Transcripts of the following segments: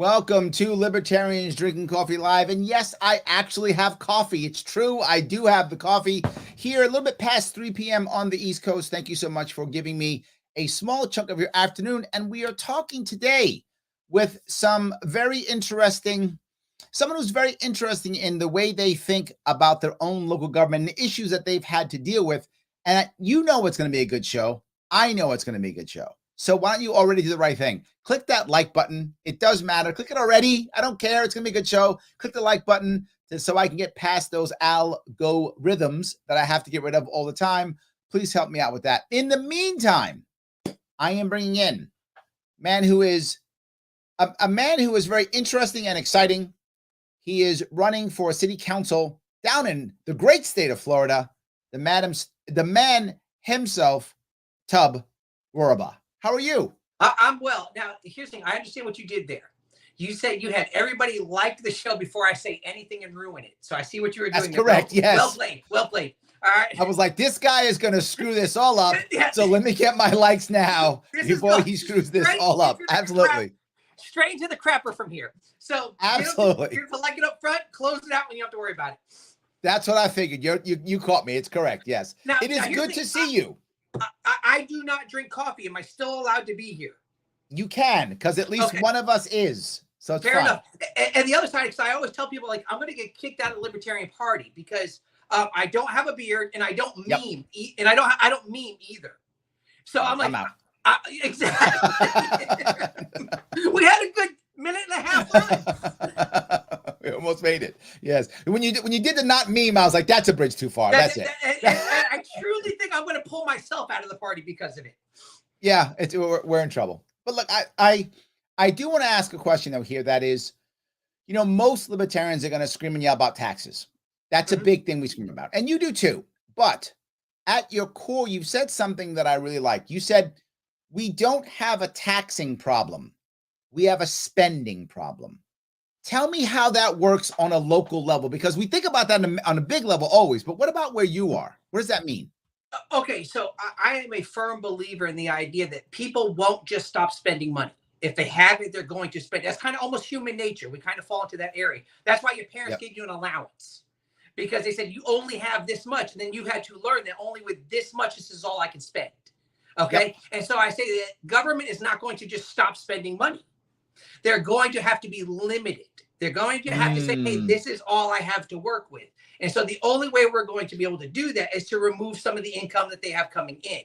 Welcome to Libertarians Drinking Coffee Live. And yes, I actually have coffee. It's true. I do have the coffee here a little bit past 3 p.m. on the East Coast. Thank you so much for giving me a small chunk of your afternoon. And we are talking today with someone who's very interesting in the way they think about their own local government and the issues that they've had to deal with. And you know it's going to be a good show. I know it's going to be a good show. So why don't you already do the right thing? Click that like button. It does matter. Click it already. I don't care. It's going to be a good show. Click the like button so I can get past those algorithms that I have to get rid of all the time. Please help me out with that. In the meantime, I am bringing in a man who is very interesting and exciting. He is running for city council down in the great state of Florida. The man himself, Tub Rorabaugh. How are you? I'm well. Now, here's the thing. I understand what you did there. You said you had everybody like the show before I say anything and ruin it. So I see what you were doing. That's correct. Yes. Well played. Well played. All right. I was like, this guy is going to screw this all up. Yeah. So let me get my likes now before he screws this all up. Absolutely. Straight into the crapper from here. So absolutely. You're to like it up front, close it out when you have to worry about it. That's what I figured. You caught me. It's correct. Yes. Now, it is good to see you. I do not drink coffee. Am I still allowed to be here? You can, because at least one of us is. So it's fair fine. enough. And the other side, because I always tell people, like, I'm going to get kicked out of the Libertarian Party because I don't have a beard and I don't meme, and I don't meme either. So I'm like, exactly. We had a good minute and a half run. We almost made it. Yes. When you did the not meme, I was like, that's a bridge too far. That's it. And I truly think I'm going to pull myself out of the party because of it. Yeah, we're in trouble. But look, I do want to ask a question though here. That is, most libertarians are going to scream and yell about taxes. That's a big thing we scream about. And you do too. But at your core, you've said something that I really like. You said, we don't have a taxing problem. We have a spending problem. Tell me how that works on a local level, because we think about that on a big level always. But what about where you are? What does that mean? Okay, so I am a firm believer in the idea that people won't just stop spending money. If they have it, they're going to spend. That's kind of almost human nature. We kind of fall into that area. That's why your parents gave you an allowance, because they said you only have this much. And then you had to learn that only with this much, this is all I can spend. Okay. Yep. And so I say that government is not going to just stop spending money. They're going to have to be limited. They're going to have to say, hey, this is all I have to work with. And so the only way we're going to be able to do that is to remove some of the income that they have coming in.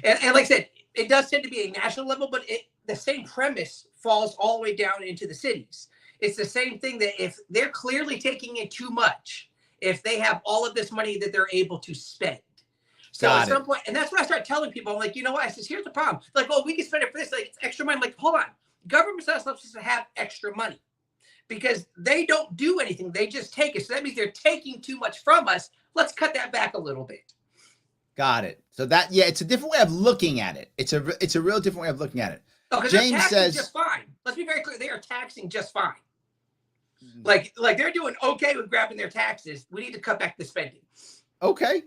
And like I said, it does tend to be a national level, but the same premise falls all the way down into the cities. It's the same thing, that if they're clearly taking in too much, if they have all of this money that they're able to spend. So at some point, and that's what I start telling people. I'm like, you know what? I says, here's the problem. Like, oh, we can spend it for this. Like, it's extra money. I'm like, hold on. Government's not supposed to have extra money, because they don't do anything. They just take it. So that means they're taking too much from us. Let's cut that back a little bit. Got it. So that, it's a different way of looking at it. It's a real different way of looking at it. Oh, James says just fine. Let's be very clear. They are taxing just fine. Like they're doing okay with grabbing their taxes. We need to cut back the spending. Okay.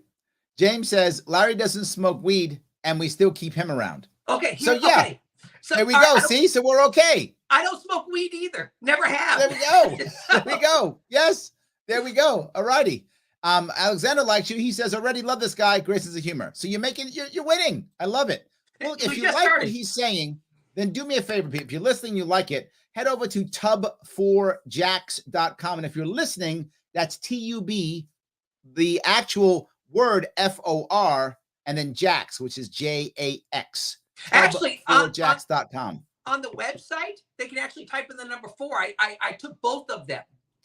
James says Larry doesn't smoke weed and we still keep him around. Okay. So yeah. Okay. So there we go. See, so we're okay. I don't smoke weed either. Never have. There we go. There we go. Yes. There we go. All righty. Alexander likes you. He says, already love this guy. Great sense of humor. So you're winning. I love it. Look, if you like what he's saying, then do me a favor. If you're listening, you like it, head over to tub4jax.com. And if you're listening, that's TUB, the actual word FOR, and then Jax, which is JAX. Actually, tub4jax.com. On the website, they can actually type in the number 4. I took both of them.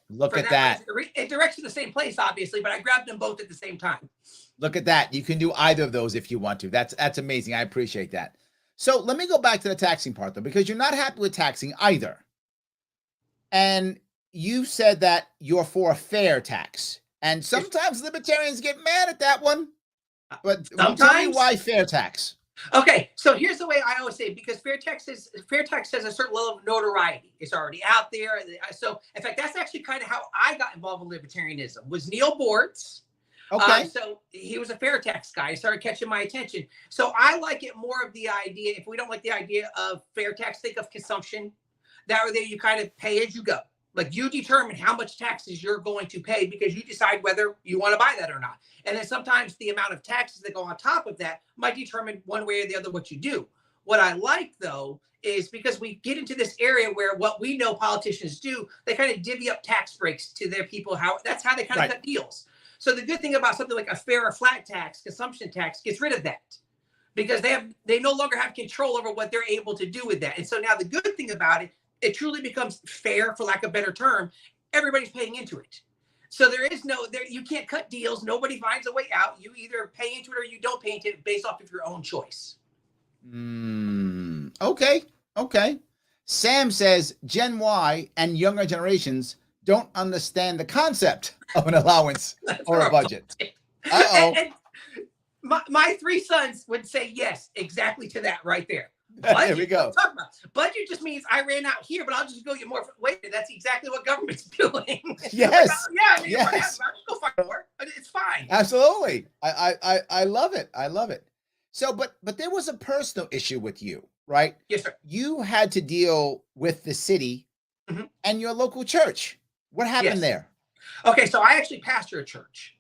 Look at that. It directs to the same place, obviously, but I grabbed them both at the same time. Look at that. You can do either of those if you want to. That's amazing. I appreciate that. So let me go back to the taxing part, though, because you're not happy with taxing either. And you said that you're for a fair tax. And sometimes libertarians get mad at that one. But tell me why fair tax. Okay, so here's the way I always say it, because fair tax has a certain level of notoriety. It's already out there. So, in fact, that's actually kind of how I got involved in libertarianism, was Neil Boards. Okay. So he was a fair tax guy. He started catching my attention. So I like it more of the idea, if we don't like the idea of fair tax, think of consumption. That way there you kind of pay as you go. Like you determine how much taxes you're going to pay because you decide whether you want to buy that or not. And then sometimes the amount of taxes that go on top of that might determine one way or the other what you do. What I like, though, is because we get into this area where what we know politicians do, they kind of divvy up tax breaks to their people. That's how they kind of cut deals. So the good thing about something like a fair or flat tax, consumption tax, gets rid of that because they no longer have control over what they're able to do with that. And so now the good thing about it, it truly becomes fair, for lack of a better term. Everybody's paying into it. So you can't cut deals. Nobody finds a way out. You either pay into it or you don't pay into it based off of your own choice. Okay. Sam says Gen Y and younger generations don't understand the concept of an allowance or a budget. And my three sons would say yes, exactly to that right there. Budget, there we go. Talk about. Budget just means I ran out here, but I'll just go get more. Wait, that's exactly what government's doing. Yes. I'll just go find more. It's fine. Absolutely. I love it. I love it. So, but there was a personal issue with you, right? Yes, sir. You had to deal with the city and your local church. What happened there? Okay, so I actually pastor a church.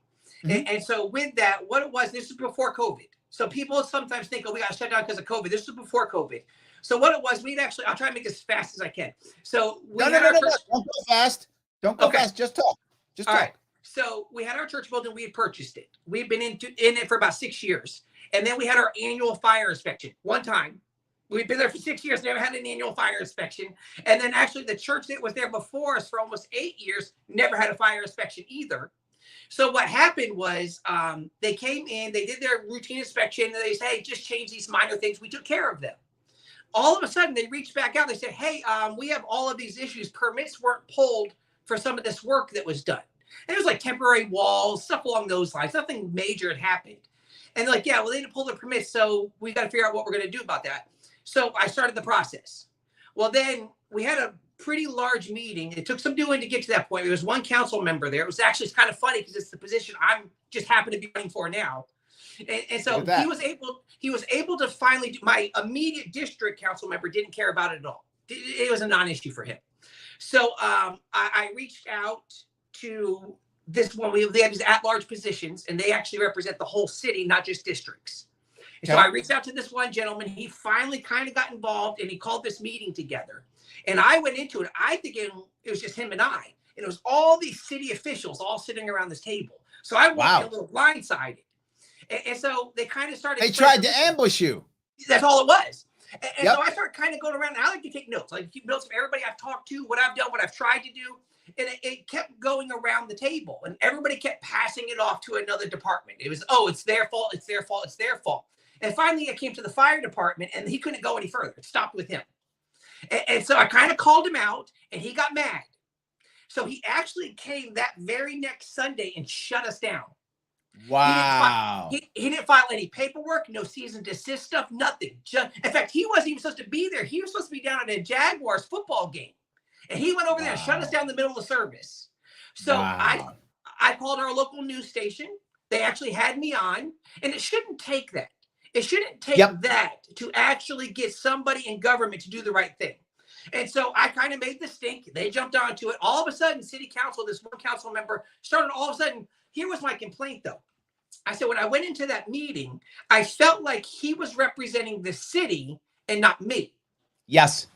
And so with that, what it was, this is before COVID. So people sometimes think, oh, we got to shut down because of COVID. This was before COVID. So what it was, I'll try to make this as fast as I can. So no. Don't go fast. Don't go fast. Just talk. All right. So we had our church building. We had purchased it. We've been in it for about 6 years. And then we had our annual fire inspection one time. We've been there for 6 years, never had an annual fire inspection. And then actually the church that was there before us for almost 8 years never had a fire inspection either. So what happened was they came in, they did their routine inspection, and they said, hey, just change these minor things. We took care of them. All of a sudden, they reached back out. They said, hey, we have all of these issues. Permits weren't pulled for some of this work that was done. And it was like temporary walls, stuff along those lines. Nothing major had happened. And they're like, yeah, well, they didn't pull the permits, so we got to figure out what we're going to do about that. So I started the process. Well, then we had a pretty large meeting. It took some doing to get to that point. There was one council member there. It was actually kind of funny because it's the position I'm just happen to be running for now. And so he was able to finally do. My immediate district council member didn't care about it at all. It was a non-issue for him. So I reached out to this one. They have these at-large positions, and they actually represent the whole city, not just districts. Okay. So I reached out to this one gentleman. He finally kind of got involved, and he called this meeting together. And I went into it. I think it was just him and I. And it was all these city officials all sitting around this table. So I walked a little blindsided. And so they kind of started. They tried to ambush you. That's all it was. And so I started kind of going around. And I like to take notes. I like to keep notes of everybody I've talked to, what I've done, what I've tried to do. And it kept going around the table. And everybody kept passing it off to another department. It was, oh, it's their fault. It's their fault. It's their fault. And finally, it came to the fire department, and he couldn't go any further. It stopped with him. And so I kind of called him out, and he got mad. So he actually came that very next Sunday and shut us down. Wow. He didn't file any paperwork, no cease and desist stuff, nothing. In fact, he wasn't even supposed to be there. He was supposed to be down at a Jaguars football game. And he went over there and shut us down in the middle of the service. So I called our local news station. They actually had me on, and it shouldn't take that. It shouldn't take that to actually get somebody in government to do the right thing. And so I kind of made the stink. They jumped onto it. All of a sudden, city council, this one council member started all of a sudden. Here was my complaint, though. I said, when I went into that meeting, I felt like he was representing the city and not me. Yes.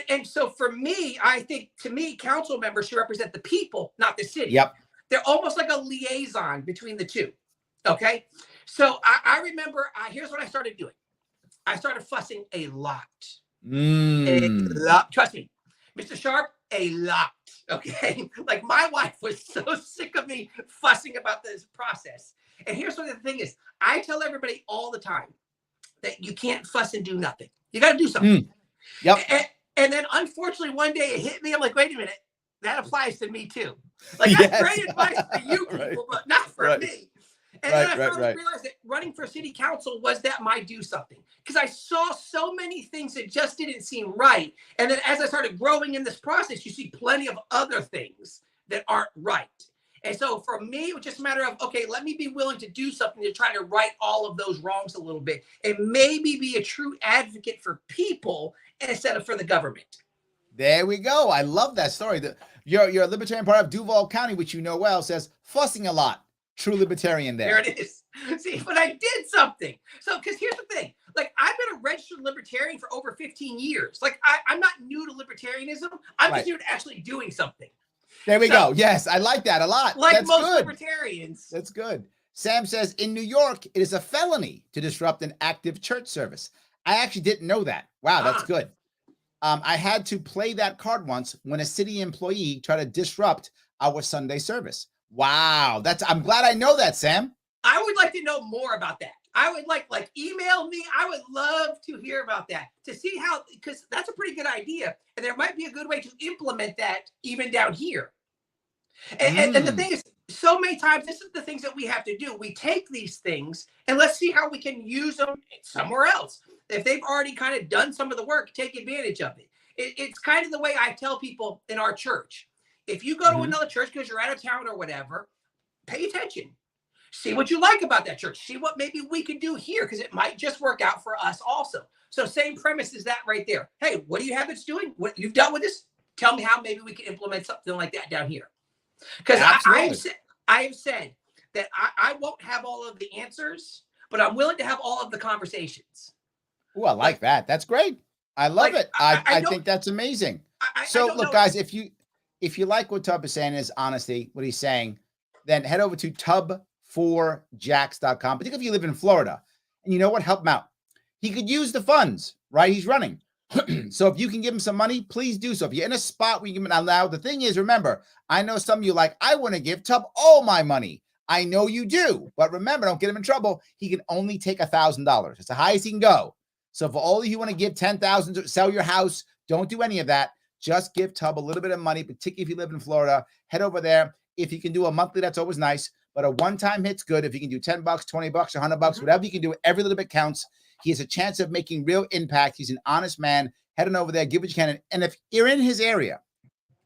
And so for me, I think, to me, council members should represent the people, not the city. Yep. They're almost like a liaison between the two. Okay. So I remember, here's what I started doing. I started fussing a lot. A lot. Trust me, Mr. Sharp, a lot. Okay. Like my wife was so sick of me fussing about this process. And here's what the thing is. I tell everybody all the time that you can't fuss and do nothing. You got to do something. Yep. And then unfortunately, one day it hit me. I'm like, wait a minute. That applies to me too. Like that's great advice for you people, but not for me. And then I finally realized that running for city council was that my do something, because I saw so many things that just didn't seem right. And then as I started growing in this process, you see plenty of other things that aren't right. And so for me, it was just a matter of, okay, let me be willing to do something to try to right all of those wrongs a little bit and maybe be a true advocate for people instead of for the government. There we go. I love that story. Your Libertarian part of Duval County, which you know well, says fussing a lot. True Libertarian there. There it is. See, but I did something. So, because here's the thing. Like, I've been a registered Libertarian for over 15 years. Like, I'm not new to Libertarianism. I'm just new to actually doing something. There we go. Yes, I like that a lot. Like That's most good. Libertarians. That's good. Sam says, in New York, it is a felony to disrupt an active church service. I actually didn't know that. Wow, that's good. I had to play that card once when a city employee tried to disrupt our Sunday service. Wow, I'm glad I know that, Sam. I would like to know more about that. I would like email me. I would love to hear about that, to see how, because that's a pretty good idea. And there might be a good way to implement that even down here. And the thing is, so many times, this is the things that we have to do. We take these things and let's see how we can use them somewhere else. If they've already kind of done some of the work, take advantage of it. It's kind of the way I tell people in our church. If you go to another church because you're out of town or whatever, pay attention. See what you like about that church. See what maybe we could do here, because it might just work out for us also. So same premise as that right there. Hey, what do you have it's doing? What you've done with this? Tell me how maybe we can implement something like that down here. Because I have said that I won't have all of the answers, but I'm willing to have all of the conversations. Oh, I like that. That's great. I love it. I think that's amazing. So look, guys, if you like what Tub is saying is honesty, what he's saying, then head over to tub4jacks.com. Particularly if you live in Florida, and you know what, help him out. He could use the funds, right? He's running. So if you can give him some money, please do so. If you're in a spot where you can, now the thing is, remember, I know some of you like, I want to give Tub all my money. I know you do, but remember, don't get him in trouble. He can only take $1,000. It's the highest he can go. So for all of you want to give 10,000 to sell your house, don't do any of that. Just give Tub a little bit of money, particularly if you live in Florida. Head over there. If you can do a monthly, that's always nice. But a one-time hit's good. If you can do $10, $20, $100, whatever you can do, every little bit counts. He has a chance of making real impact. He's an honest man. Head on over there, give what you can. And if you're in his area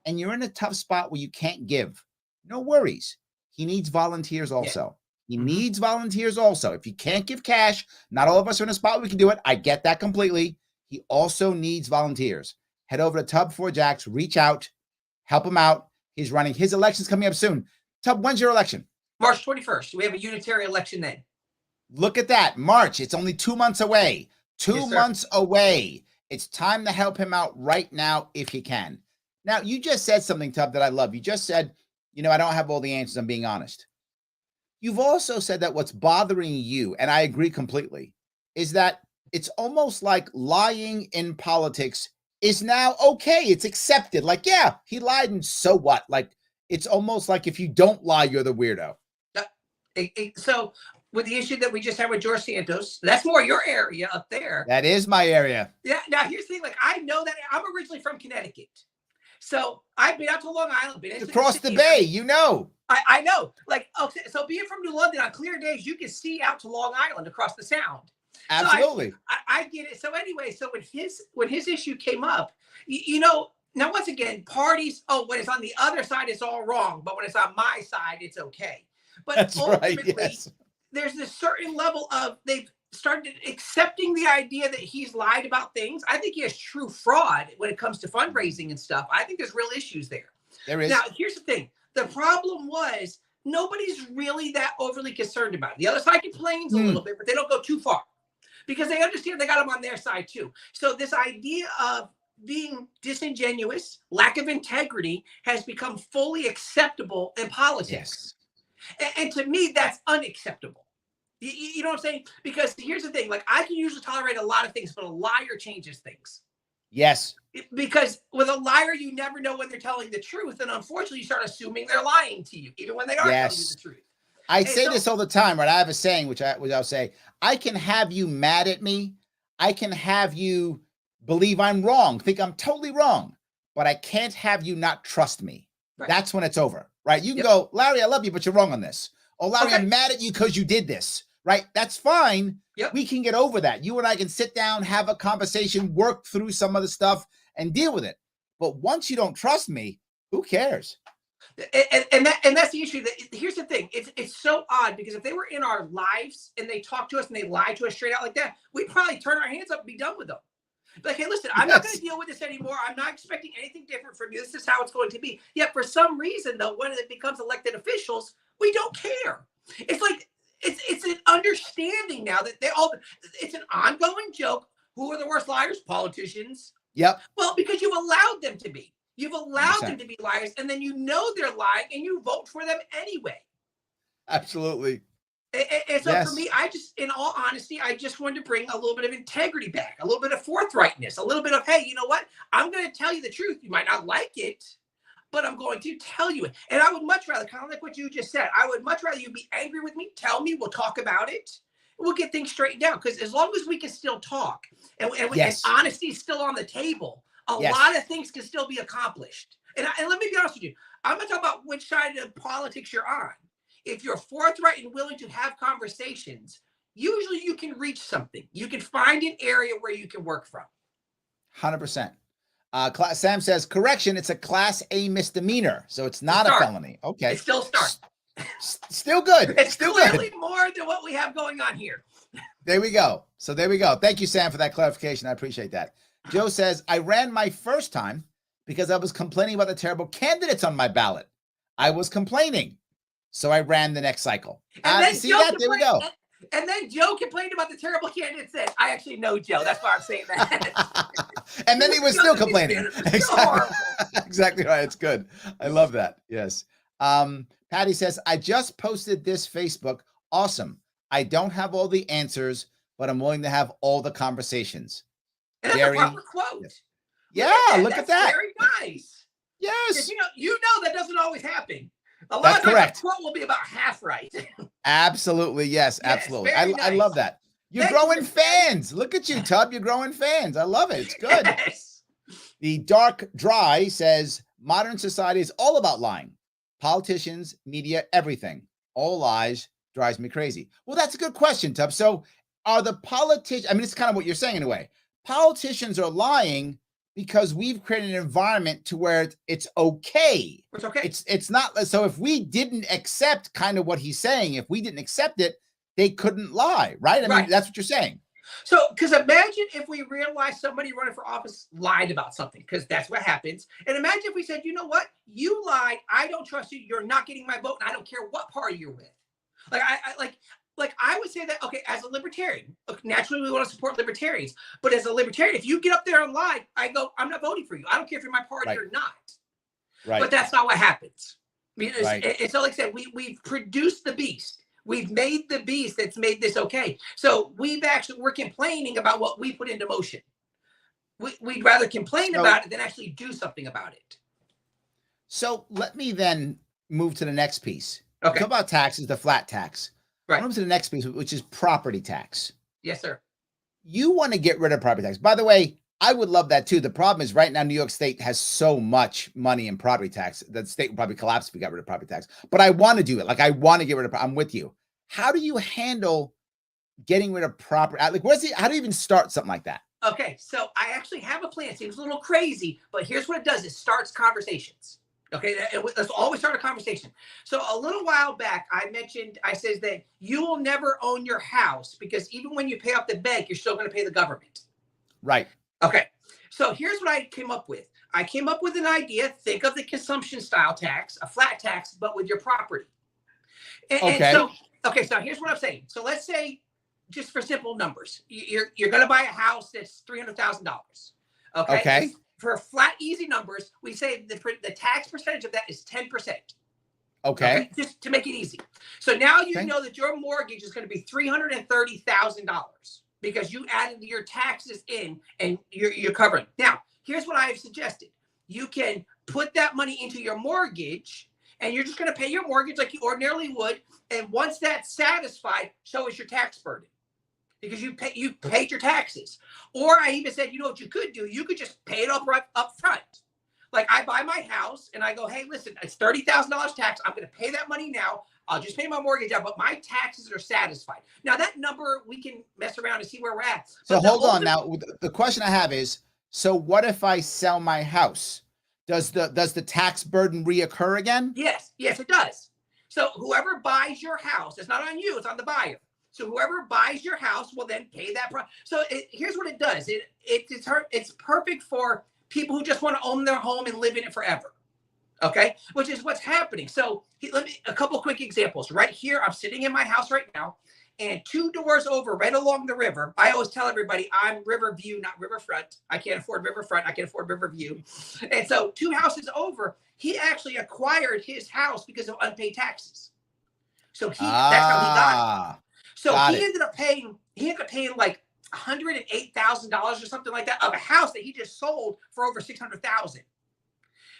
and you're in a tough spot where you can't give, no worries. He needs volunteers also. He needs volunteers also. If you can't give cash, not all of us are in a spot where we can do it. I get that completely. He also needs volunteers. Head over to Tub4Jacks, reach out, help him out. He's running. His election's coming up soon. Tub, when's your election? March 21st. We have a unitary election then. Look at that. March. It's only 2 months away. 2 months away. It's time to help him out right now if you can. Now, you just said something, Tub, that I love. You just said, I don't have all the answers. I'm being honest. You've also said that what's bothering you, and I agree completely, is that it's almost like lying in politics is now okay. It's accepted. Like, yeah, he lied, and so what? Like, it's almost like if you don't lie, you're the weirdo. So with the issue that we just had with George Santos, that's more your area up there. That is my area. Yeah. Now, here's the thing. Like, I know that I'm originally from Connecticut. So I've been out to Long Island. Been across the bay, I know. Like, okay, so being from New London, on clear days, you can see out to Long Island across the Sound. Absolutely. So I get it. So anyway, so when his issue came up, now once again, parties, when it's on the other side, it's all wrong. But when it's on my side, it's okay. But that's ultimately, right, yes. There's this certain level of they've started accepting the idea that he's lied about things. I think he has true fraud when it comes to fundraising and stuff. I think there's real issues there. There is. Now, here's the thing. The problem was nobody's really that overly concerned about it. The other side complains a little bit, but they don't go too far because they understand they got them on their side too. So this idea of being disingenuous, lack of integrity has become fully acceptable in politics. Yes. And to me, that's unacceptable. You know what I'm saying? Because here's the thing, like I can usually tolerate a lot of things, but a liar changes things. Yes. Because with a liar, you never know when they're telling the truth. And unfortunately, you start assuming they're lying to you, even when they are telling you the truth. I say this all the time, right? I have a saying, which I'll say, I can have you mad at me. I can have you believe I'm wrong, think I'm totally wrong, but I can't have you not trust me. Right. That's when it's over, right? You can go, Larry, I love you, but you're wrong on this. Or Larry, I'm mad at you because you did this, right? That's fine. Yep. We can get over that. You and I can sit down, have a conversation, work through some of the stuff and deal with it. But once you don't trust me, who cares? And that's the issue. Here's the thing. It's so odd because if they were in our lives and they talk to us and they lie to us straight out like that, we'd probably turn our hands up and be done with them. Like, hey, listen, I'm not going to deal with this anymore. I'm not expecting anything different from you. This is how it's going to be. Yet for some reason, though, when it becomes elected officials, we don't care. It's like it's an understanding now that it's an ongoing joke. Who are the worst liars? Politicians. Yep. Well, because you've allowed them to be. You've allowed 100%. them to be liars, and then you know they're lying, and you vote for them anyway. Absolutely. And so for me, in all honesty, I just wanted to bring a little bit of integrity back, a little bit of forthrightness, a little bit of, hey, you know what? I'm going to tell you the truth. You might not like it, but I'm going to tell you it. And I would much rather, kind of like what you just said, I would much rather you be angry with me, tell me, we'll talk about it. We'll get things straightened down. Because as long as we can still talk and honesty is still on the table, a lot of things can still be accomplished. And let me be honest with you. I'm going to talk about which side of politics you're on. If you're forthright and willing to have conversations, usually you can reach something. You can find an area where you can work from. 100%. Sam says, correction, it's a Class A misdemeanor, so it's not a felony. Okay. It still starts. Still good. It's still clearly good. more than what we have going on here. There we go. So there we go. Thank you, Sam, for that clarification. I appreciate that. Joe says, I ran my first time because I was complaining about the terrible candidates on my ballot. I was complaining. So I ran the next cycle. And then see that? There we go. And then Joe complained about the terrible candidates. Said, I actually know Joe. That's why I'm saying that. And then he was still complaining. Exactly right. It's good. I love that. Yes. Patty says, I just posted this Facebook. Awesome. I don't have all the answers, but I'm willing to have all the conversations. And that's a proper quote. Yeah, look at that. Very nice. Yes. You know that doesn't always happen. A lot That's of times correct. the quote will be about half right. Absolutely. Yes, absolutely. Nice. I love that. You're growing fans. Look at you, Tub. You're growing fans. I love it. It's good. Yes. The Dark Dry says, modern society is all about lying. Politicians, media, everything. All lies drives me crazy. Well, that's a good question, Tub. So are the politicians, I mean, it's kind of what you're saying in a way. Politicians are lying because we've created an environment to where it's okay. It's okay. It's not. So if we didn't accept kind of what he's saying, if we didn't accept it, they couldn't lie, right? I mean, that's what you're saying. So, because imagine if we realized somebody running for office lied about something, because that's what happens. And imagine if we said, you know what? You lied. I don't trust you. You're not getting my vote. And I don't care what party you're with. Like I would say that, okay, as a libertarian, naturally we want to support libertarians. But as a libertarian, if you get up there and lie, I go, I'm not voting for you. I don't care if you're my party or not. Right. But that's not what happens. I mean, it's like I said, we've produced the beast. We've made the beast that's made this okay. So we're complaining about what we put into motion. We'd rather complain about it than actually do something about it. So let me then move to the next piece. Okay. Talk about taxes, the flat tax. Right. Move to the next piece, which is property tax. Yes, sir. You want to get rid of property tax. By the way, I would love that too. The problem is right now, New York State has so much money in property tax that the state would probably collapse if we got rid of property tax. But I want to do it. Like I want to get rid of, I'm with you. How do you handle getting rid of property? Like, how do you even start something like that? Okay. So I actually have a plan. It seems a little crazy, but here's what it does. It starts conversations. Okay, let's always start a conversation. So a little while back, I said that you will never own your house because even when you pay off the bank, you're still going to pay the government. Right. Okay, so here's what I came up with. I came up with an idea. Think of the consumption style tax, a flat tax, but with your property. So here's what I'm saying. So let's say, just for simple numbers, you're going to buy a house that's $300,000. Okay. For flat, easy numbers, we say the tax percentage of that is 10%. Okay. Just to make it easy. So now you know that your mortgage is going to be $330,000 because you added your taxes in and you're covering. Now, here's what I've suggested. You can put that money into your mortgage and you're just going to pay your mortgage like you ordinarily would. And once that's satisfied, so is your tax burden. Because you paid your taxes. Or I even said, you know what you could do? You could just pay it up front. Like I buy my house and I go, hey, listen, it's $30,000 tax. I'm going to pay that money now. I'll just pay my mortgage out, but my taxes are satisfied. Now that number, we can mess around and see where we're at. So hold on. Now, the question I have is, so what if I sell my house? Does the tax burden reoccur again? Yes, it does. So whoever buys your house, it's not on you, it's on the buyer. So whoever buys your house will then pay that price. So here's what it does. It's perfect for people who just want to own their home and live in it forever. Okay, which is what's happening. So a couple quick examples. Right here, I'm sitting in my house right now, and 2 doors over, right along the river. I always tell everybody I'm Riverview, not Riverfront. I can't afford Riverfront. I can afford Riverview. And so 2 houses over, he actually acquired his house because of unpaid taxes. So that's how he got it. So he ended up paying like $108,000 or something like that of a house that he just sold for over $600,000.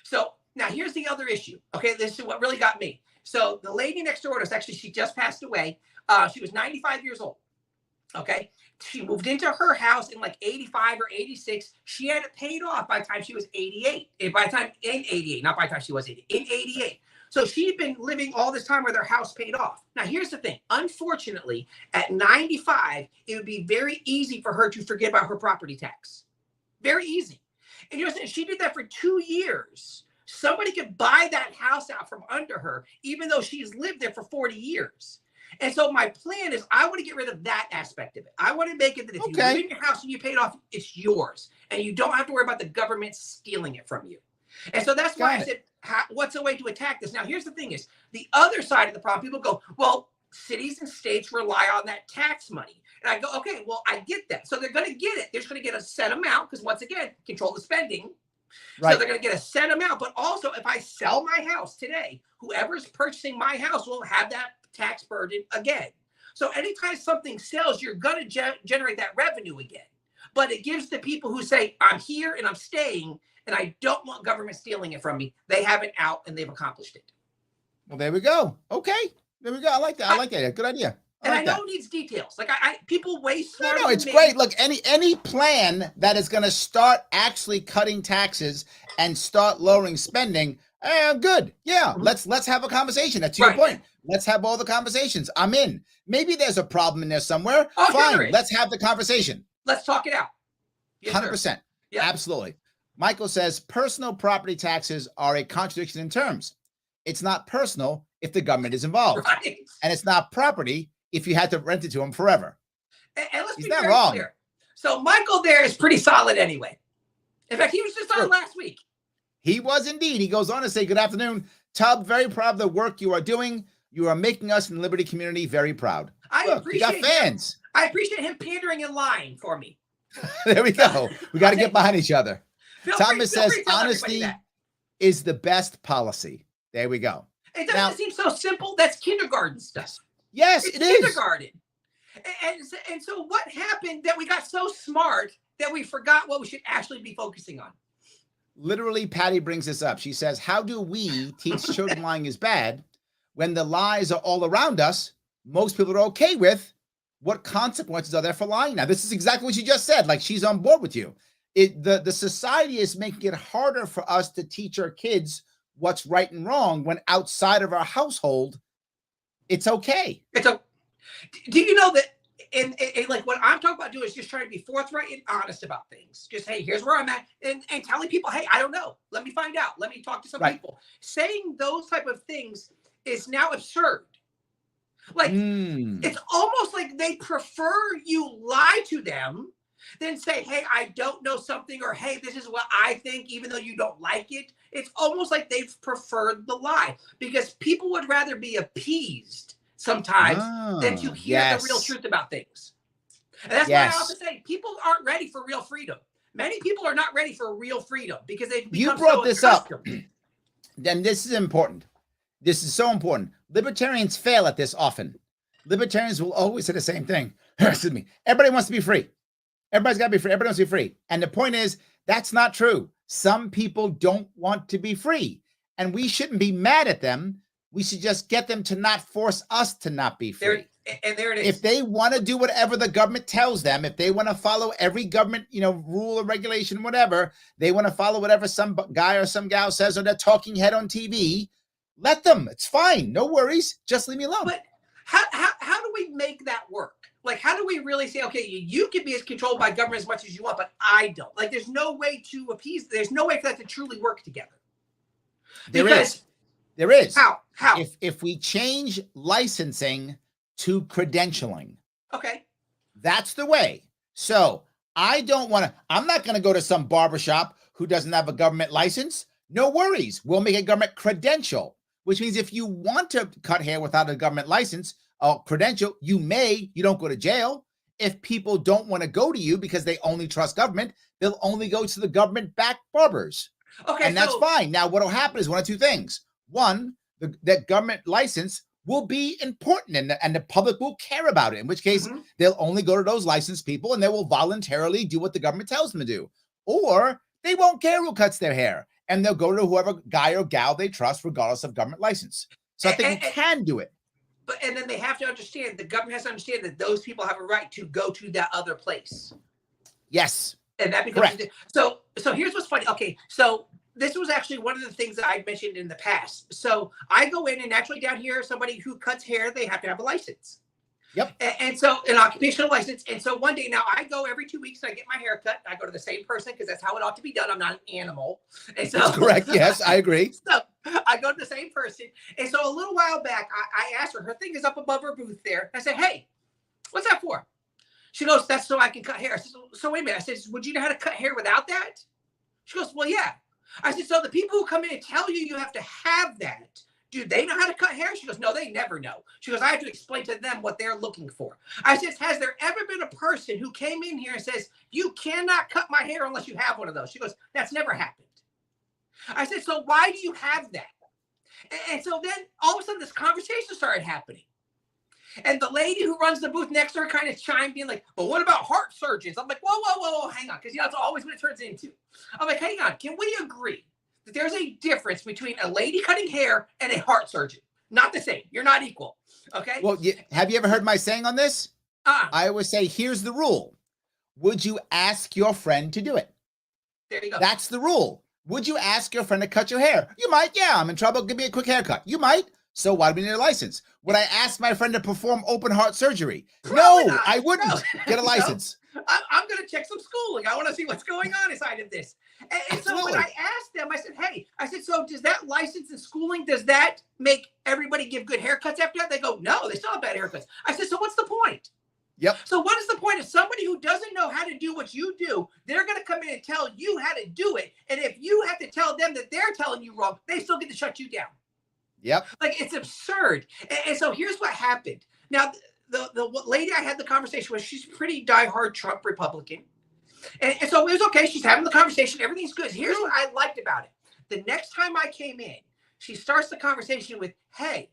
So now here's the other issue. Okay, this is what really got me. So the lady next door to us, actually, she just passed away. She was 95 years old. Okay, she moved into her house in like 85 or 86. She had it paid off by the time she was 88. And by the time in 88, not by the time she was 80, in 88. So she'd been living all this time with her house paid off. Now, here's the thing. Unfortunately, at 95, it would be very easy for her to forget about her property tax. Very easy. And you know, she did that for 2 years. Somebody could buy that house out from under her, even though she's lived there for 40 years. And so my plan is I want to get rid of that aspect of it. I want to make it that if you live in your house and you pay it off, it's yours. And you don't have to worry about the government stealing it from you. And so that's why I said, what's a way to attack this? Now, here's the thing is, the other side of the problem, people go, well, cities and states rely on that tax money. And I go, okay, well, I get that. So they're going to get it. They're just going to get a set amount because, once again, control the spending. Right. So they're going to get a set amount. But also, if I sell my house today, whoever's purchasing my house will have that tax burden again. So anytime something sells, you're going to generate that revenue again. But it gives the people who say, I'm here and I'm staying, and I don't want government stealing it from me. They have it out and they've accomplished it. Well, there we go. Okay. There we go. I like that. I like that. Good idea. And I know it needs details. Like people way smarter. No, it's great. Look, any plan that is going to start actually cutting taxes and start lowering spending, good. Yeah, let's have a conversation. That's your point. Let's have all the conversations. I'm in. Maybe there's a problem in there somewhere. Fine. Sure, let's have the conversation. Let's talk it out. Yes, 100%. Yeah. Absolutely. Michael says personal property taxes are a contradiction in terms. It's not personal if the government is involved. Right. And it's not property if you had to rent it to him forever. And let's be very clear. So Michael there is pretty solid anyway. In fact, he was just on last week. He was indeed. He goes on to say, good afternoon, Tub. Very proud of the work you are doing. You are making us in the Liberty community very proud. I appreciate you got fans. I appreciate him pandering and lying for me. There we go. We got to get behind each other. Thomas says honesty is the best policy. There we go. It doesn't seem so simple. That's kindergarten stuff. Yes, it is. Kindergarten. And so what happened that we got so smart that we forgot what we should actually be focusing on? Literally, Patty brings this up. She says, how do we teach children lying is bad when the lies are all around us? Most people are okay with. What consequences are there for lying? Now, this is exactly what she just said. Like, she's on board with you. The society is making it harder for us to teach our kids what's right and wrong when outside of our household, it's okay. Do you know that and like what I'm talking about doing is just trying to be forthright and honest about things. Just, hey, here's where I'm at. And telling people, hey, I don't know. Let me find out. Let me talk to some people. Saying those type of things is now absurd. Like, it's almost like they prefer you lie to them than say, hey, I don't know something, or hey, this is what I think, even though you don't like it. It's almost like they've preferred the lie because people would rather be appeased sometimes than to hear the real truth about things. And that's why I often say people aren't ready for real freedom. Many people are not ready for real freedom because they've become so accustomed. Then this is important. This is so important. Libertarians fail at this often. Libertarians will always say the same thing. Excuse me. Everybody wants to be free. Everybody's got to be free. Everybody wants to be free. And the point is, that's not true. Some people don't want to be free. And we shouldn't be mad at them. We should just get them to not force us to not be free. There it is. If they want to do whatever the government tells them, if they want to follow every government, rule or regulation, whatever, they want to follow whatever some guy or some gal says, or that talking head on TV, let them. It's fine. No worries. Just leave me alone. But how do we make that work? Like, how do we really say, okay, you can be as controlled by government as much as you want, but I don't? Like, there's no way to appease. There's no way for that to truly work together. There is. How? If we change licensing to credentialing, Okay. That's the way. So I'm not going to go to some barbershop who doesn't have a government license. No worries. We'll make a government credential, which means if you want to cut hair without a government license or credential, you don't go to jail. If people don't want to go to you because they only trust government, they'll only go to the government-backed barbers. Okay. And that's fine. Now, what will happen is one of two things. One, that government license will be important and the public will care about it, in which case they'll only go to those licensed people and they will voluntarily do what the government tells them to do. Or they won't care who cuts their hair and they'll go to whoever guy or gal they trust, regardless of government license. So I think you can do it. And then they have to understand, the government has to understand that those people have a right to go to that other place. Yes. And that becomes correct. So here's what's funny. Okay, so this was actually one of the things that I mentioned in the past. So I go in, and naturally down here, somebody who cuts hair, they have to have a license. Yep. And so an occupational license. And so one day now I go every 2 weeks and I get my hair cut. I go to the same person because that's how it ought to be done. I'm not an animal. And so that's correct. Yes, I agree. So I go to the same person. And so a little while back, I asked her thing is up above her booth there. I said, hey, what's that for? She goes, that's so I can cut hair. I said, so wait a minute. I said, would you know how to cut hair without that? She goes, well, yeah. I said, so the people who come in and tell you have to have that, do they know how to cut hair? She goes, no, they never know. She goes, I have to explain to them what they're looking for. I said, has there ever been a person who came in here and says, you cannot cut my hair unless you have one of those? She goes, that's never happened. I said, so why do you have that? And so then all of a sudden this conversation started happening. And the lady who runs the booth next to her kind of chimed in like, but what about heart surgeons? I'm like, whoa, hang on. Because that's always what it turns into. I'm like, hang on. Can we agree that there's a difference between a lady cutting hair and a heart surgeon? Not the same. You're not equal. Okay. Well, have you ever heard my saying on this? I always say, here's the rule. Would you ask your friend to do it? There you go. That's the rule. Would you ask your friend to cut your hair? You might. Yeah, I'm in trouble. Give me a quick haircut. You might. So why do we need a license? Would I ask my friend to perform open heart surgery? Probably no, not. I wouldn't. No. Get a license. I'm going to check some schooling. I want to see what's going on inside of this. And so when I asked them, I said, hey, so does that license and schooling, does that make everybody give good haircuts after that? They go, no, they still have bad haircuts. I said, so what's the point? Yep. So what is the point of somebody who doesn't know how to do what you do? They're going to come in and tell you how to do it. And if you have to tell them that they're telling you wrong, they still get to shut you down. Yep. Like, it's absurd. And so here's what happened. Now, the lady I had the conversation with, she's pretty diehard Trump Republican. And so it was okay. She's having the conversation. Everything's good. Here's what I liked about it. The next time I came in, she starts the conversation with, hey,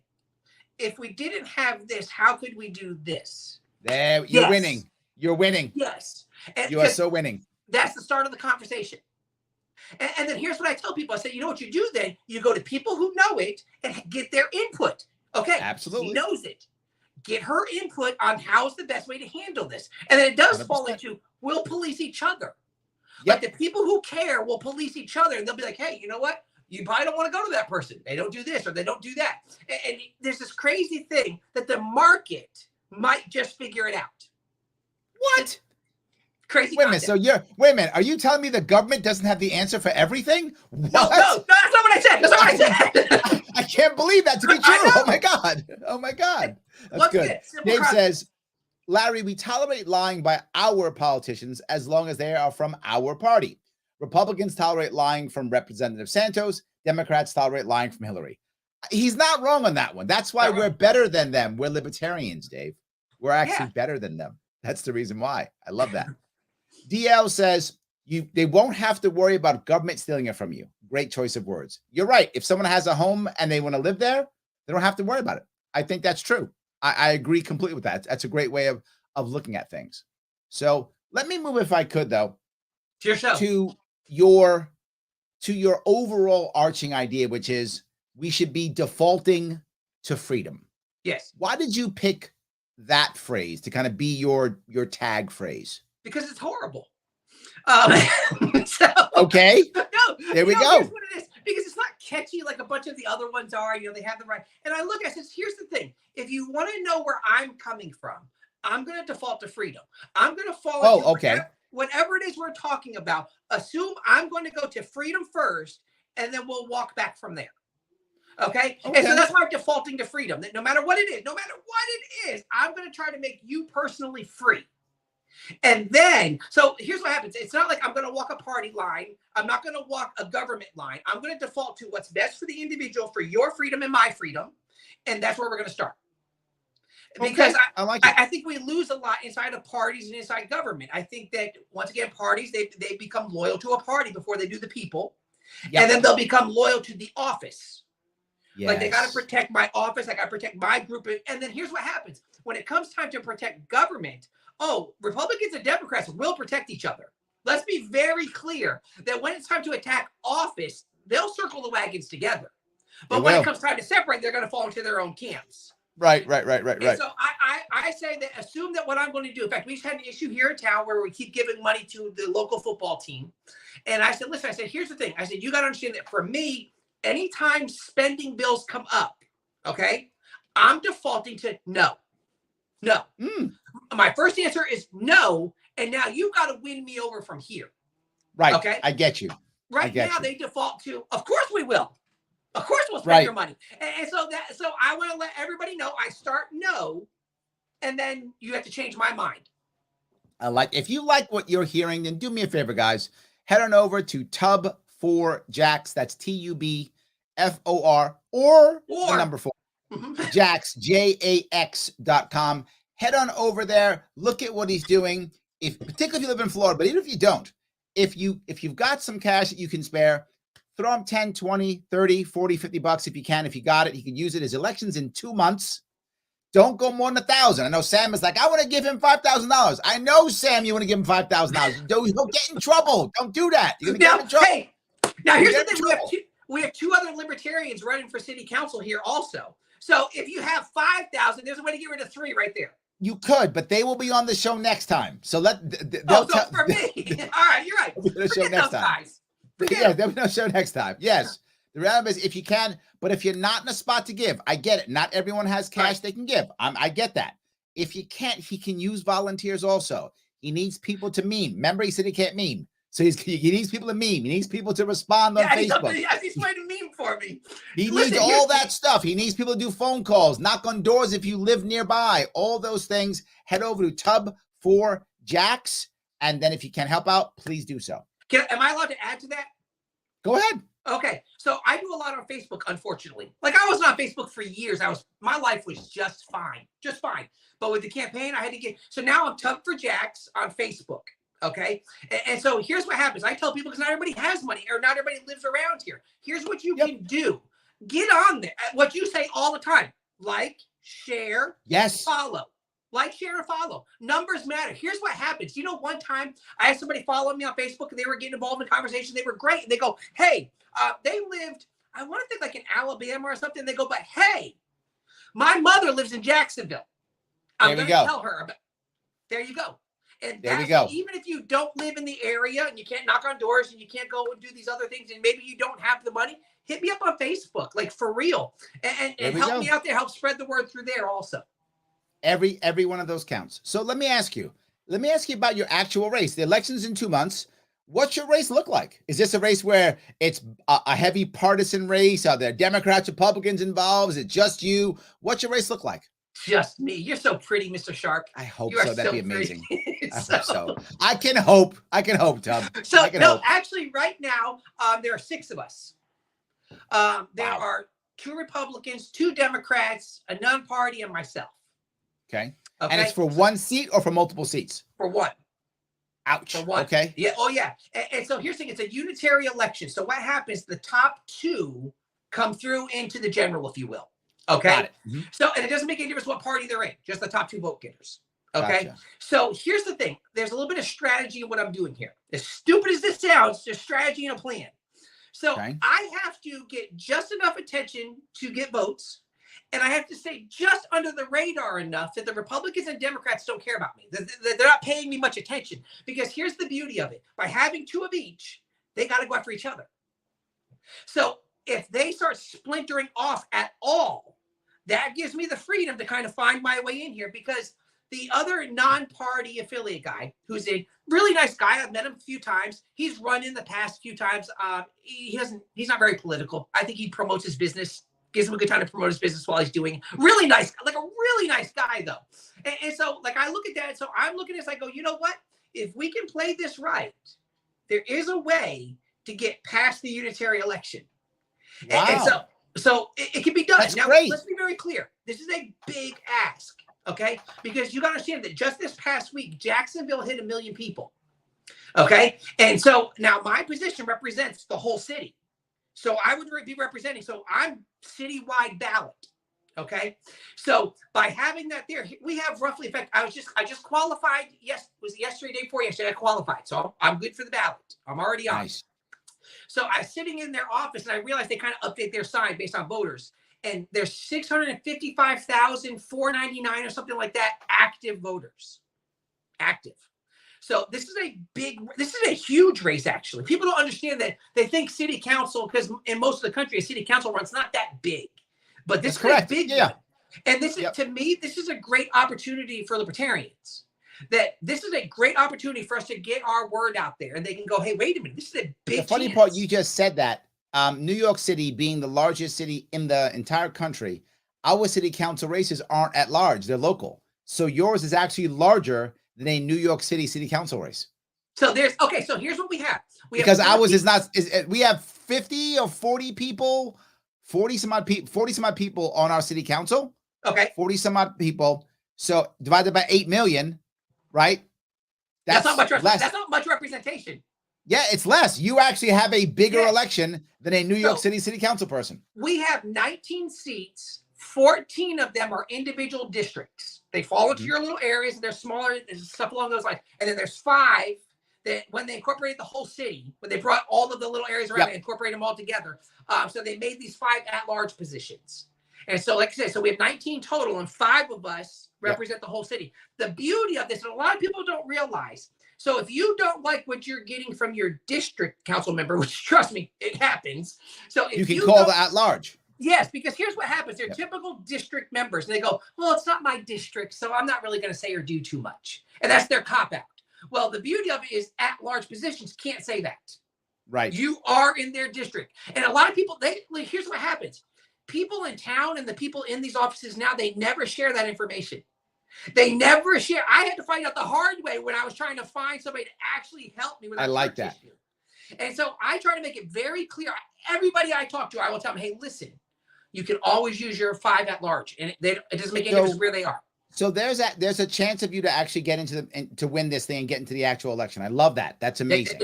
if we didn't have this, how could we do this? There, you're winning. You're winning. Yes. And you are so winning. That's the start of the conversation. And then here's what I tell people. I say, you know what you do then? You go to people who know it and get their input. Okay. Absolutely. She knows it. Get her input on how's the best way to handle this. And then it does 100%. Fall into, we'll police each other. Yep. Like the people who care will police each other. And they'll be like, hey, you know what? You probably don't want to go to that person. They don't do this or they don't do that. And there's this crazy thing that the market might just figure it out. What? Crazy. Wait a minute. So wait a minute. Are you telling me the government doesn't have the answer for everything? What? No, that's not what I said. That's not what I said. I can't believe that to be true. Oh my God. Oh my God. That's good. Dave says, Larry, we tolerate lying by our politicians as long as they are from our party. Republicans tolerate lying from Representative Santos. Democrats tolerate lying from Hillary. He's not wrong on that one. That's why we're better than them. We're libertarians, Dave. We're actually better than them. That's the reason why. I love that. DL says, they won't have to worry about government stealing it from you. Great choice of words. You're right. If someone has a home and they want to live there, they don't have to worry about it. I think that's true. I agree completely with that. That's a great way of looking at things. So let me move, if I could, though, to your overall arching idea, which is we should be defaulting to freedom. Yes. Why did you pick that phrase to kind of be your tag phrase? Because it's horrible. Okay. No, there we go. Here's what it is. Because it's not catchy like a bunch of the other ones are. They have the right. And I look, I says, here's the thing. If you want to know where I'm coming from, I'm going to default to freedom. I'm going to follow. Whatever it is we're talking about, assume I'm going to go to freedom first, and then we'll walk back from there. Okay. And so that's why I'm defaulting to freedom, that no matter what it is, I'm going to try to make you personally free. And then, so here's what happens. It's not like I'm going to walk a party line. I'm not going to walk a government line. I'm going to default to what's best for the individual, for your freedom and my freedom. And that's where we're going to start. Because I like it. I think we lose a lot inside of parties and inside government. I think that, once again, parties, they become loyal to a party before they do the people. Yep. And then they'll become loyal to the office. Yes. Like, they got to protect my office. I got to protect my group. And then here's what happens. When it comes time to protect government, Republicans and Democrats will protect each other. Let's be very clear that when it's time to attack office, they'll circle the wagons together. But when it comes time to separate, they're going to fall into their own camps. Right. And so I say that, assume that what I'm going to do, in fact, we just had an issue here in town where we keep giving money to the local football team. And I said, listen, here's the thing. I said, you got to understand that for me, anytime spending bills come up, okay, I'm defaulting to no. My first answer is no. And now you've got to win me over from here. Right. Okay. I get you. Right now they default to, of course we will. Of course we'll spend your money. And so I want to let everybody know I start no, and then you have to change my mind. If you like what you're hearing, then do me a favor, guys. Head on over to Tub4Jax. That's TUBFOR or the number 4. Jax, JAX.com. Head on over there. Look at what he's doing. Particularly if you live in Florida, but even if you don't, if you've got some cash that you can spare, throw him 10, 20, 30, 40, 50 bucks if you can. If you got it, he can use it. His election's in 2 months. Don't go more than 1,000. I know Sam is like, I want to give him $5,000. I know, Sam, you want to give him $5,000. He'll get in trouble. Don't do that. You're going to get in trouble. Hey, now here's the thing. We have 2 other libertarians running for city council here also. So if you have 5,000, there's a way to get rid of 3 right there. You could, but they will be on the show next time. So for me. All right, you're right. They'll be on the show next time. Guys. Yeah, there'll be no show next time. Yes. The reality is, if you can, but if you're not in a spot to give, I get it. Not everyone has cash they can give. I get that. If you can't, he can use volunteers also. He needs people to meme. Remember, he said he can't meme. So he needs people to meme. He needs people to respond on Facebook. He's trying to meme for me. He needs all that stuff. He needs people to do phone calls, knock on doors if you live nearby. All those things. Head over to Tub4Jax. And then if you can help out, please do so. Am I allowed to add to that? Go ahead. Okay. So I do a lot on Facebook, unfortunately. Like, I was on Facebook for years. My life was just fine. But with the campaign, I had to get, so now I'm Tub4Jax on Facebook. Okay. And so here's what happens. I tell people, because not everybody has money or not everybody lives around here. Here's what you can do. Get on there. What you say all the time. Like, share, follow. Like, share, and follow. Numbers matter. Here's what happens. You know, one time I had somebody follow me on Facebook and they were getting involved in conversation. They were great. And they go, hey, they lived, I want to think like in Alabama or something. They go, but hey, my mother lives in Jacksonville. I'm going to tell her about. There you go. And there we go. Even if you don't live in the area and you can't knock on doors and you can't go and do these other things and maybe you don't have the money, hit me up on Facebook, like, for real. And help me out there, help spread the word through there also. Every one of those counts. So let me ask you about your actual race. The election's in 2 months. What's your race look like? Is this a race where it's a heavy partisan race? Are there Democrats, Republicans involved? Is it just you? What's your race look like? Just me. You're so pretty, Mr. Sharp. I hope so. That'd be amazing. I hope so. I can hope, Tub. So actually, right now, there are 6 of us. There are 2 Republicans, 2 Democrats, a non-party, and myself. Okay. And it's for 1 seat or for multiple seats? For 1. Ouch. For 1. Okay. Yeah. Oh, yeah. And so here's the thing. It's a unitary election. So what happens? The top 2 come through into the general, if you will. Okay. Got it. So, and it doesn't make any difference what party they're in, just the top 2 vote getters. Okay. Gotcha. So here's the thing. There's a little bit of strategy in what I'm doing here. As stupid as this sounds, there's strategy and a plan. So I have to get just enough attention to get votes. And I have to stay just under the radar enough that the Republicans and Democrats don't care about me. They're not paying me much attention. Because here's the beauty of it. By having 2 of each, they got to go after each other. So if they start splintering off at all, that gives me the freedom to kind of find my way in here, because the other non-party affiliate guy, who's a really nice guy, I've met him a few times. He's run in the past few times. He's not very political. I think he promotes his business gives him a good time to promote his business while he's doing it. Really nice, like a really nice guy though. And so like I look at that, so I'm looking at this, I go, you know what? If we can play this right, there is a way to get past the unitary election. Wow. And so it can be done. That's now, great. let's be very clear. This is a big ask, okay? Because you got to understand that just this past week, Jacksonville hit 1 million people, okay? And so now my position represents the whole city. So I would be representing, so I'm citywide ballot, okay? So by having that there, we have roughly, in fact, I just qualified, was it yesterday, day before yesterday, I qualified. So I'm good for the ballot. I'm already on. Nice. So I was sitting in their office and I realized they kind of update their sign based on voters. And there's 655,499 or something like that active voters. Active. So this is a huge race, actually. People don't understand that. They think city council, because in most of the country, a city council run's not that big. But this is a big one. And this is, to me, this is a great opportunity for libertarians. That this is a great opportunity for us to get our word out there, and they can go, hey, wait a minute, this is a big The funny part, you just said that New York City being the largest city in the entire country, our city council races aren't at large, they're local. So yours is actually larger than a New York City council race. So so here's what we have. Because ours is not, we have 50 or 40 people, 40 some odd people on our city council. Okay. 40 some odd people. So divided by 8 million. Right? That's not much. That's not much representation. Yeah, it's less. You actually have a bigger election than a New York City council person. We have 19 seats. 14 of them are individual districts. They fall into your little areas, and they're smaller, and stuff along those lines. And then there's 5 that when they incorporated the whole city, when they brought all of the little areas around and incorporated them all together. So they made these 5 at-large positions. And so, like I said, so we have 19 total, and 5 of us represent the whole city. The beauty of this, and a lot of people don't realize, so if you don't like what you're getting from your district council member, which trust me, it happens. So if you can call the at-large. Yes, because here's what happens. They're typical district members, and they go, well, it's not my district, so I'm not really going to say or do too much. And that's their cop-out. Well, the beauty of it is at-large positions can't say that. Right. You are in their district. And a lot of people, here's what happens. People in town and the people in these offices now, they never share that information. They never share. I had to find out the hard way when I was trying to find somebody to actually help me with. I like that. Issue. And so I try to make it very clear. Everybody I talk to, I will tell them, hey, listen, you can always use your 5 at large, and it doesn't make any difference where they are. So there's a chance of you to actually get into to win this thing and get into the actual election. I love that. That's amazing.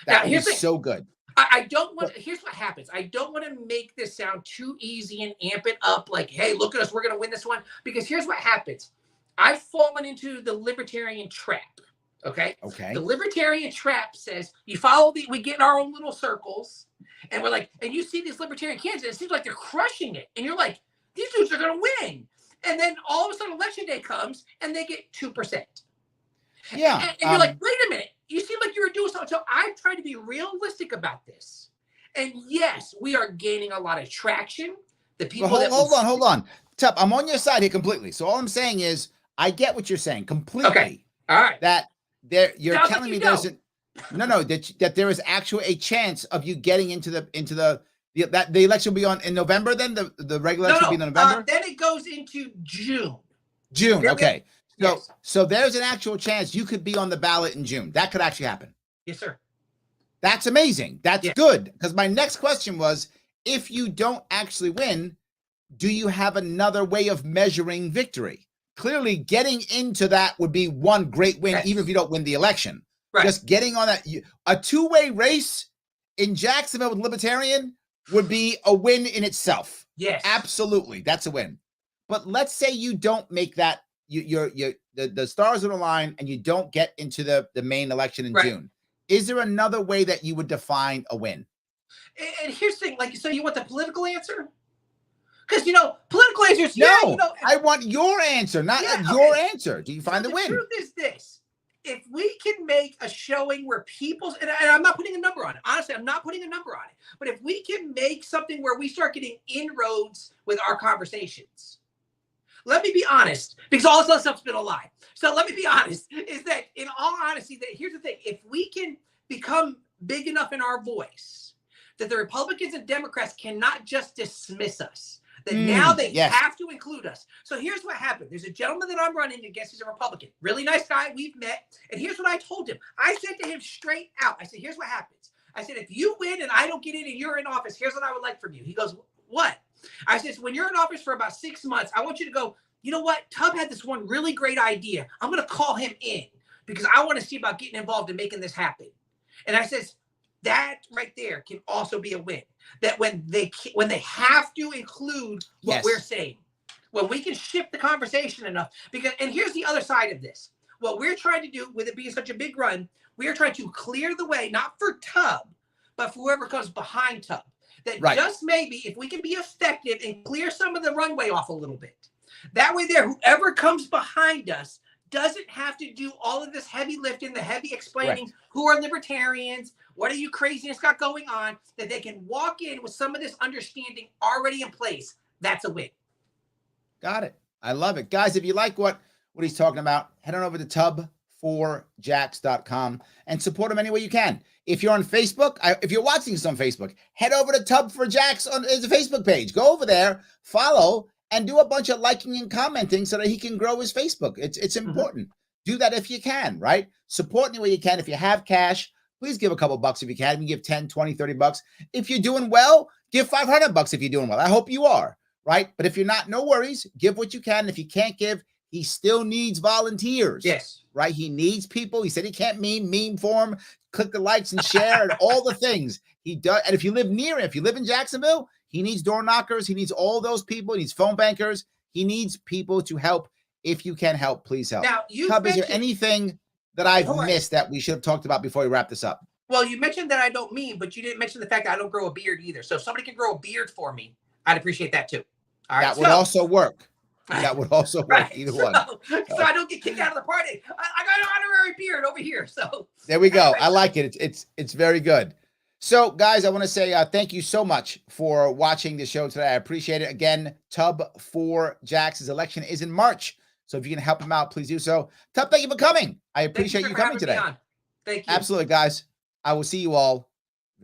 That is so good. I don't want. Here's what happens. I don't want to make this sound too easy and amp it up. Like, hey, look at us. We're going to win this one. Because here's what happens. I've fallen into the libertarian trap. Okay. The libertarian trap says you follow we get in our own little circles, and we're like, and you see these libertarian candidates. It seems like they're crushing it, and you're like, these dudes are going to win. And then all of a sudden, election day comes, and they get 2%. Yeah. And you're like, wait a minute. You seem like you were doing something. So I've tried to be realistic about this. And yes, we are gaining a lot of traction. The people. Hold on. Tup, I'm on your side here completely. So all I'm saying is, I get what you're saying completely. Okay. All right. That you're telling me there's that there is actually a chance of you getting into the election will be on in November. Then the regular election will be in November. Then it goes into June. Okay. So there's an actual chance you could be on the ballot in June. That could actually happen. Yes, sir. That's amazing. That's good. Because my next question was, if you don't actually win, do you have another way of measuring victory? Clearly, getting into that would be one great win, even if you don't win the election. Right. Just getting on that, a 2-way race in Jacksonville with Libertarian would be a win in itself. Yes, absolutely, that's a win. But let's say you don't make that. The stars on the line, and you don't get into the main election in June. Is there another way that you would define a win? And here's the thing, so you want the political answer? Because political answers. No, I want your answer, not your answer. Do you find the win? The truth is this: if we can make a showing where people, and I'm not putting a number on it. Honestly, I'm not putting a number on it. But if we can make something where we start getting inroads with our conversations. Let me be honest, because all this other stuff's been a lie. So let me be honest, is that in all honesty, that here's the thing. If we can become big enough in our voice that the Republicans and Democrats cannot just dismiss us. That now they have to include us. So here's what happened. There's a gentleman that I'm running against. He's a Republican. Really nice guy. We've met. And here's what I told him. I said to him straight out, I said, here's what happens. I said, if you win and I don't get in and you're in office, here's what I would like from you. He goes, what? I said, when you're in office for about 6 months, I want you to go, you know what? Tubb had this one really great idea. I'm going to call him in because I want to see about getting involved in making this happen. And I says, that right there can also be a win. That when they have to include what we're saying, when we can shift the conversation enough, because, and here's the other side of this. What we're trying to do with it being such a big run, we are trying to clear the way, not for Tubb, but for whoever comes behind Tubb. That just maybe if we can be effective and clear some of the runway off a little bit, that way there, whoever comes behind us doesn't have to do all of this heavy lifting, the heavy explaining who are libertarians, what are you craziness got going on, that they can walk in with some of this understanding already in place. That's a win. Got it. I love it. Guys, if you like what he's talking about, head on over to tub4jax.com and support him any way you can. If you're on Facebook, if you're watching this on Facebook, head over to Tub4Jax on his Facebook page. Go over there, follow, and do a bunch of liking and commenting so that he can grow his Facebook. It's important. Do that if you can, right? Support any way you can. If you have cash, please give a couple bucks if you can. You can give 10, 20, 30 bucks. If you're doing well, give 500 bucks if you're doing well. I hope you are, right? But if you're not, no worries. Give what you can. If you can't give, he still needs volunteers. Yes. Right? He needs people. He said he can't meme for him, click the likes and share and all the things. He does. And if you live near him, if you live in Jacksonville, he needs door knockers. He needs all those people. He needs phone bankers. He needs people to help. If you can help, please help. Now, Tubb, is there anything that I've missed that we should have talked about before we wrap this up? Well, you mentioned that I don't meme, but you didn't mention the fact that I don't grow a beard either. So if somebody can grow a beard for me, I'd appreciate that too. All right. That would also work. That would also work. Either one. So I don't get kicked out of the party. I got an honorary beard over here. So there we go. I like it. It's very good. So, guys, I want to say thank you so much for watching the show today. I appreciate it. Again, Tub4Jax. His election is in March. So if you can help him out, please do so. Tubb, thank you for coming. I appreciate you coming today. Thank you. Absolutely, guys. I will see you all